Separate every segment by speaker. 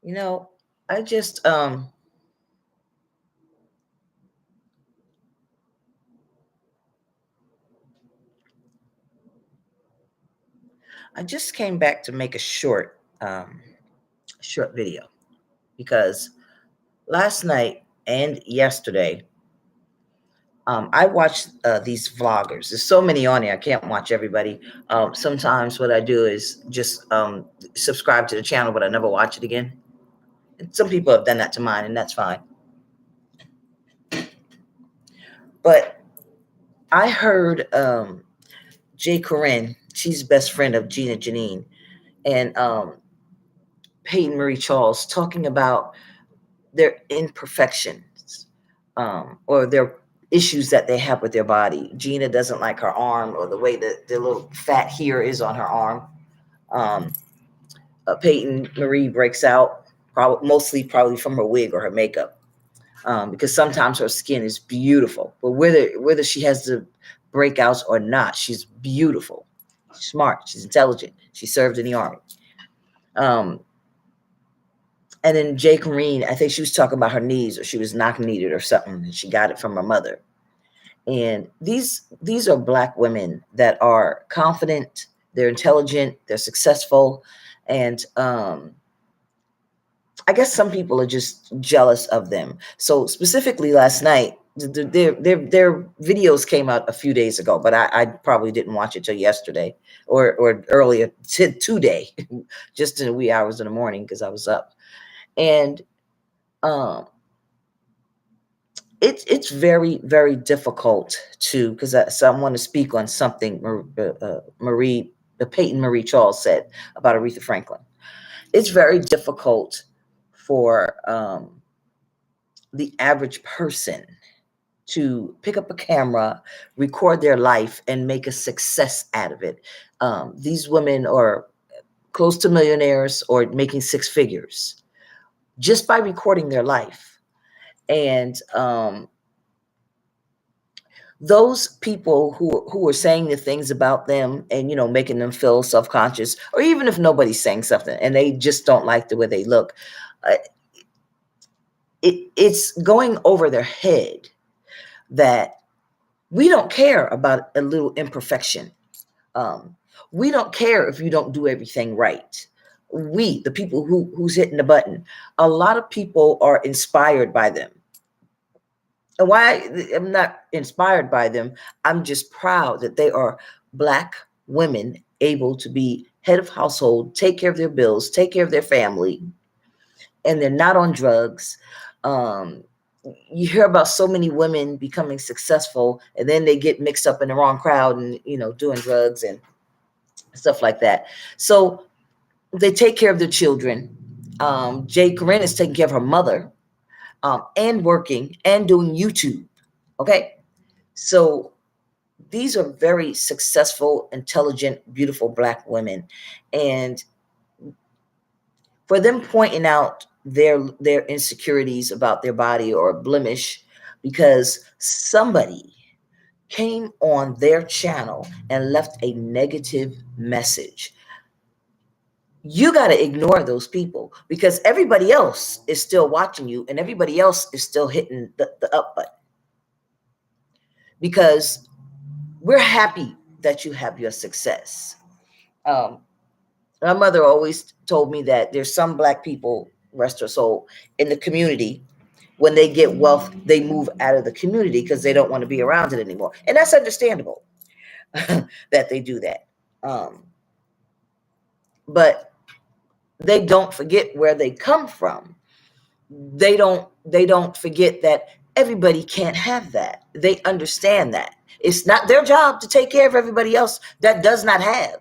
Speaker 1: You know, I just I just came back to make a short video because last night and yesterday I watched these vloggers. There's so many on here. I can't watch everybody. Sometimes what I do is just subscribe to the channel, but I never watch it again. And some people have done that to mine, and that's fine. But I heard Corine, she's best friend of Gina, Jyneen, and Peyton Marie Charles talking about their imperfections or their issues that they have with their body. Gina doesn't like her arm or the way that the little fat here is on her arm. Peyton Marie breaks out mostly probably from her wig or her makeup because sometimes her skin is beautiful, but whether she has the breakouts or not, she's beautiful, she's smart, she's intelligent, she served in the army. And then Corine, I think she was talking about her knees, or she was knock-kneed or something, and she got it from her mother. And these are Black women that are confident, they're intelligent, they're successful, and I guess some people are just jealous of them. So specifically last night, their videos came out a few days ago, but I probably didn't watch it till yesterday or earlier today, just in the wee hours in the morning because I was up. And it's very, very difficult to, because I want to speak on something Peyton Marie Charles said about Aretha Franklin. It's very difficult for the average person to pick up a camera, record their life, and make a success out of it. These women are close to millionaires or making six figures just by recording their life. And those people who are saying the things about them and, making them feel self-conscious, or even if nobody's saying something and they just don't like the way they look, it's going over their head that we don't care about a little imperfection. We don't care if you don't do everything right. We, the people who's hitting the button, a lot of people are inspired by them. And why I'm not inspired by them, I'm just proud that they are Black women able to be head of household, take care of their bills, take care of their family, and they're not on drugs. You hear about so many women becoming successful and then they get mixed up in the wrong crowd and, doing drugs and stuff like that. So they take care of their children. Corine is taking care of her mother and working and doing YouTube. Okay. So these are very successful, intelligent, beautiful Black women. And for them pointing out their insecurities about their body or a blemish because somebody came on their channel and left a negative message, you got to ignore those people because everybody else is still watching you and everybody else is still hitting the up button because we're happy that you have your success. My mother always told me that there's some Black people, rest her soul, in the community. When they get wealth, they move out of the community because they don't want to be around it anymore. And that's understandable that they do that. But they don't forget where they come from. They don't forget that everybody can't have that. They understand that. It's not their job to take care of everybody else that does not have.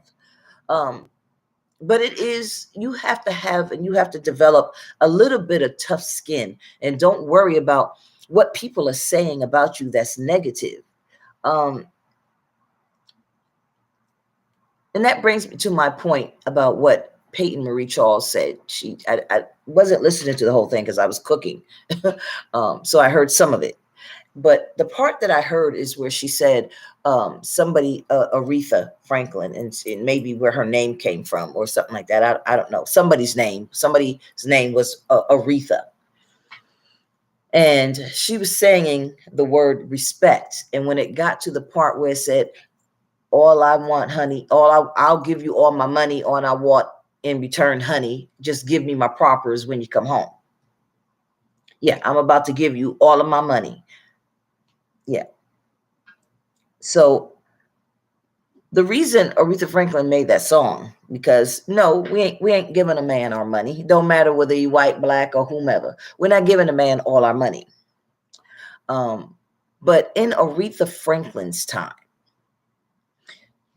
Speaker 1: But it is, you have to have and you have to develop a little bit of tough skin and don't worry about what people are saying about you that's negative. And that brings me to my point about what Peyton Marie Charles said. I wasn't listening to the whole thing because I was cooking. So I heard some of it. But the part that I heard is where she said somebody, Aretha Franklin, and maybe where her name came from or something like that. I don't know. Somebody's name was Aretha. And she was saying the word respect. And when it got to the part where it said, all I want, honey, I'll give you all my money, all I want in return, honey, just give me my propers when you come home. Yeah, I'm about to give you all of my money. Yeah. So the reason Aretha Franklin made that song, because no, we ain't giving a man our money. It don't matter whether you white, black, or whomever. We're not giving a man all our money. But in Aretha Franklin's time,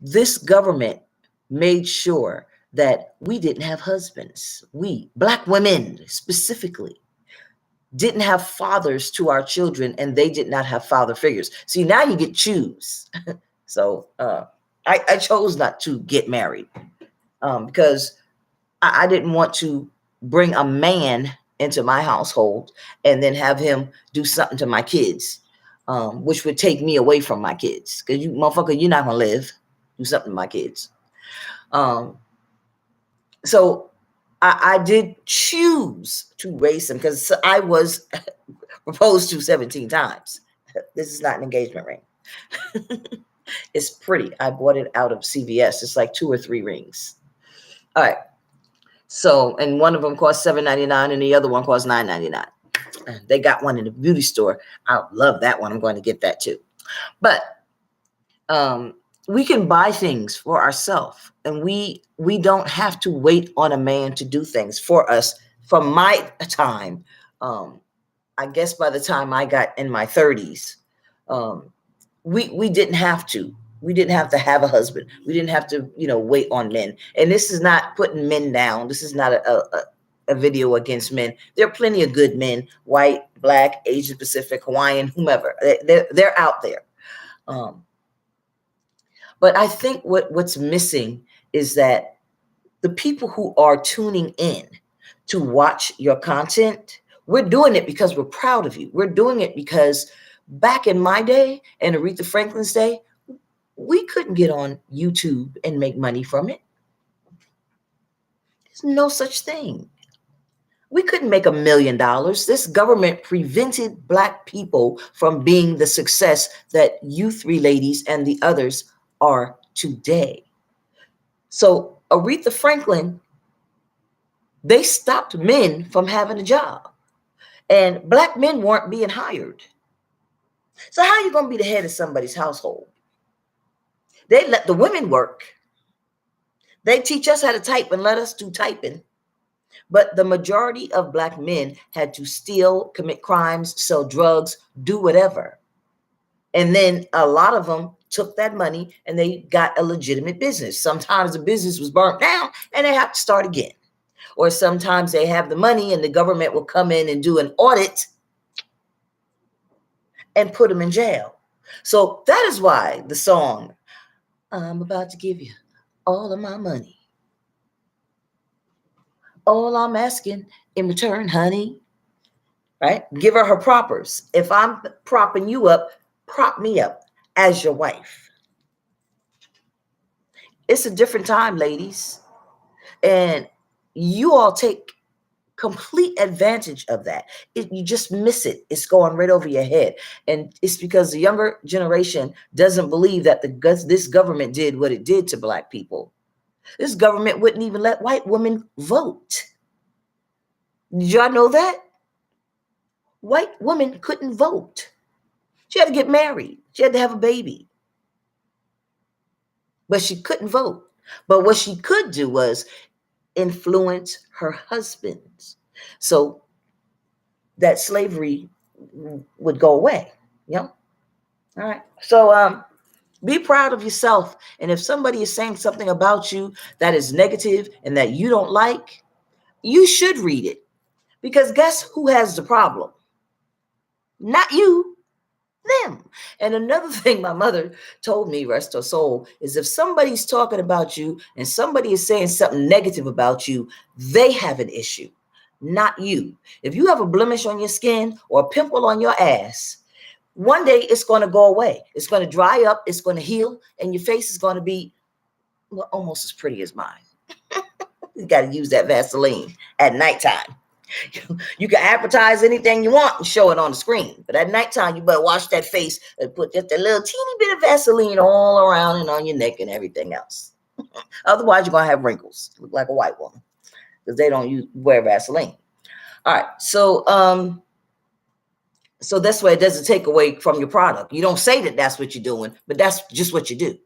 Speaker 1: this government made sure that we didn't have husbands. We, black women specifically, didn't have fathers to our children, and they did not have father figures. See, now you get to choose. So I chose not to get married because I didn't want to bring a man into my household and then have him do something to my kids, which would take me away from my kids. Because you, motherfucker, you're not gonna live. Do something to my kids. So I did choose to raise them because I was proposed to 17 times. This is not an engagement ring. It's pretty. I bought it out of CVS. It's like 2 or 3 rings. All right. So, and one of them cost $7.99 and the other one cost $9.99. They got one in the beauty store. I love that one. I'm going to get that too. But we can buy things for ourselves, and we don't have to wait on a man to do things for us. From my time, I guess by the time I got in my 30s, we didn't have to. We didn't have to have a husband. We didn't have to, wait on men. And this is not putting men down. This is not a video against men. There are plenty of good men, white, black, Asian Pacific, Hawaiian, whomever. They're out there. But I think what's missing is that the people who are tuning in to watch your content, we're doing it because we're proud of you. We're doing it because back in my day and Aretha Franklin's day, we couldn't get on YouTube and make money from it. There's no such thing. We couldn't make $1 million. This government prevented Black people from being the success that you 3 ladies and the others are today. So Aretha Franklin, they stopped men from having a job, and Black men weren't being hired. So how are you going to be the head of somebody's household? They let the women work. They teach us how to type and let us do typing. But the majority of Black men had to steal, commit crimes, sell drugs, do whatever. And then a lot of them took that money and they got a legitimate business. Sometimes the business was burnt down and they have to start again. Or sometimes they have the money and the government will come in and do an audit and put them in jail. So that is why the song, I'm about to give you all of my money. All I'm asking in return, honey, right? Give her propers. If I'm propping you up, prop me up as your wife. It's a different time, ladies. And you all take complete advantage of that. You just miss it. It's going right over your head. And it's because the younger generation doesn't believe that this government did what it did to Black people. This government wouldn't even let white women vote. Did y'all know that? White women couldn't vote. She had to get married. She had to have a baby. But she couldn't vote. But what she could do was influence her husbands. So that slavery would go away. Yeah. All right. So be proud of yourself. And if somebody is saying something about you that is negative and that you don't like, you should read it. Because guess who has the problem? Not you, them. And another thing my mother told me, rest her soul, is if somebody's talking about you and somebody is saying something negative about you, they have an issue, not you. If you have a blemish on your skin or a pimple on your ass, One day it's going to go away. It's going to dry up. It's going to heal. And your face is going to be, well, almost as pretty as mine. You got to use that Vaseline at nighttime. You can advertise anything you want and show it on the screen. But at nighttime, you better wash that face and put just a little teeny bit of Vaseline all around and on your neck and everything else. Otherwise, you're going to have wrinkles. Look like a white woman because they don't wear Vaseline. All right. So that's why it doesn't take away from your product. You don't say that that's what you're doing, but that's just what you do.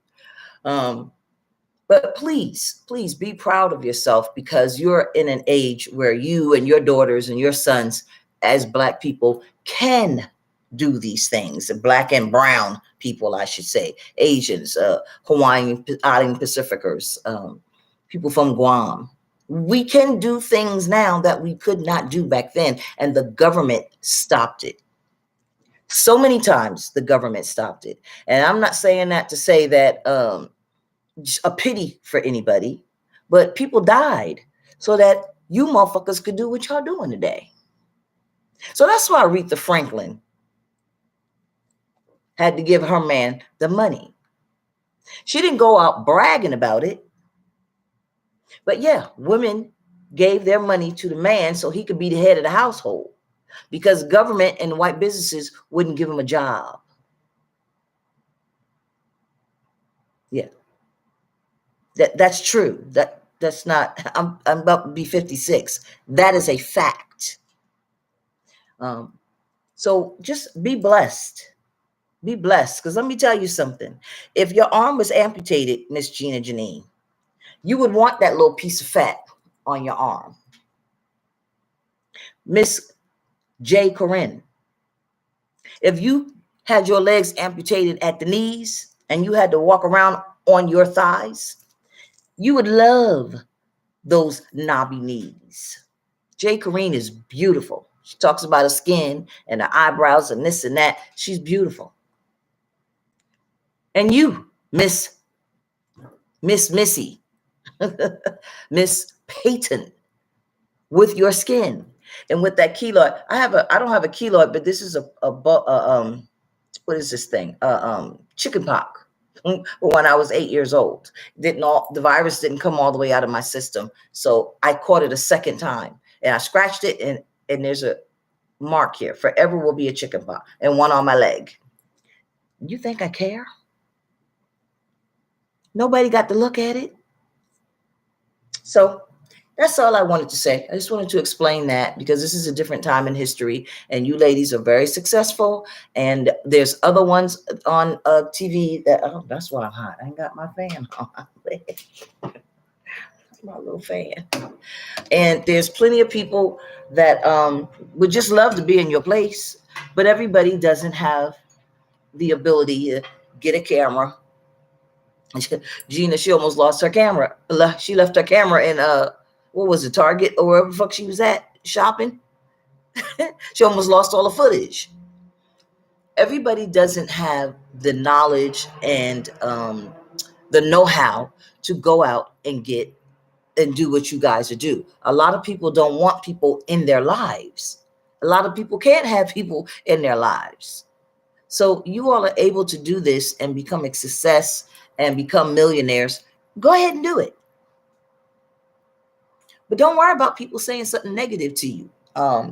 Speaker 1: But please be proud of yourself, because you're in an age where you and your daughters and your sons as Black people can do these things. Black and brown people, I should say, Asians, Hawaiian Island Pacificers, people from Guam. We can do things now that we could not do back then, and the government stopped it. So many times the government stopped it. And I'm not saying that to say that a pity for anybody, but people died so that you motherfuckers could do what y'all doing today. So that's why Aretha Franklin had to give her man the money. She didn't go out bragging about it, but yeah, women gave their money to the man so he could be the head of the household, because government and white businesses wouldn't give him a job. Yeah. That's true. That's not, I'm about to be 56. That is a fact. So just be blessed. Be blessed. Because let me tell you something. If your arm was amputated, Miss Gina Jyneen, you would want that little piece of fat on your arm. Miss J. Corine, if you had your legs amputated at the knees and you had to walk around on your thighs, you would love those knobby knees. J. Corine is beautiful. She talks about her skin and her eyebrows and this and that. She's beautiful. And you, Miss Missy, Miss Peyton, with your skin and with that keloid. I don't have a keloid, but this is what is this thing? Chicken pox. When I was 8 years old, the virus didn't come all the way out of my system. So I caught it a second time and I scratched it, and there's a mark here. Forever will be a chicken pox, and one on my leg. You think I care? Nobody got to look at it. So that's all I wanted to say. I just wanted to explain that, because this is a different time in history, and you ladies are very successful. And there's other ones on TV that, oh, that's why I'm hot. I ain't got my fan on. My little fan. And there's plenty of people that would just love to be in your place, but everybody doesn't have the ability to get a camera. Gina, she almost lost her camera. She left her camera in what was it, Target or wherever the fuck she was at shopping. She almost lost all the footage. Everybody doesn't have the knowledge and the know-how to go out and get and do what you guys do. A lot of people don't want people in their lives. A lot of people can't have people in their lives. So you all are able to do this and become a success and become millionaires. Go ahead and do it. But don't worry about people saying something negative to you.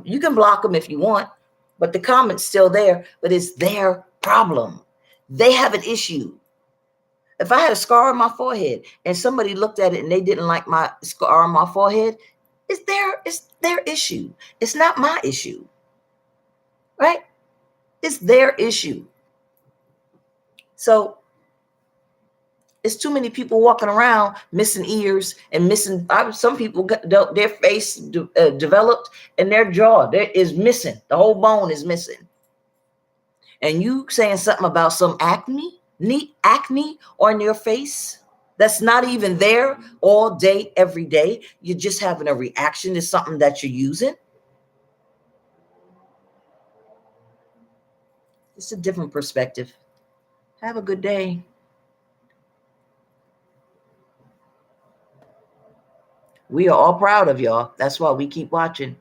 Speaker 1: You can block them if you want, but the comment's still there, but it's their problem. They have an issue. If I had a scar on my forehead and somebody looked at it and they didn't like my scar on my forehead, it's their issue. It's not my issue, right? It's their issue. So it's too many people walking around missing ears and missing. Some people got their face developed and their jaw is missing. The whole bone is missing. And you saying something about some acne on your face that's not even there all day, every day. You're just having a reaction to something that you're using. It's a different perspective. Have a good day. We are all proud of y'all. That's why we keep watching.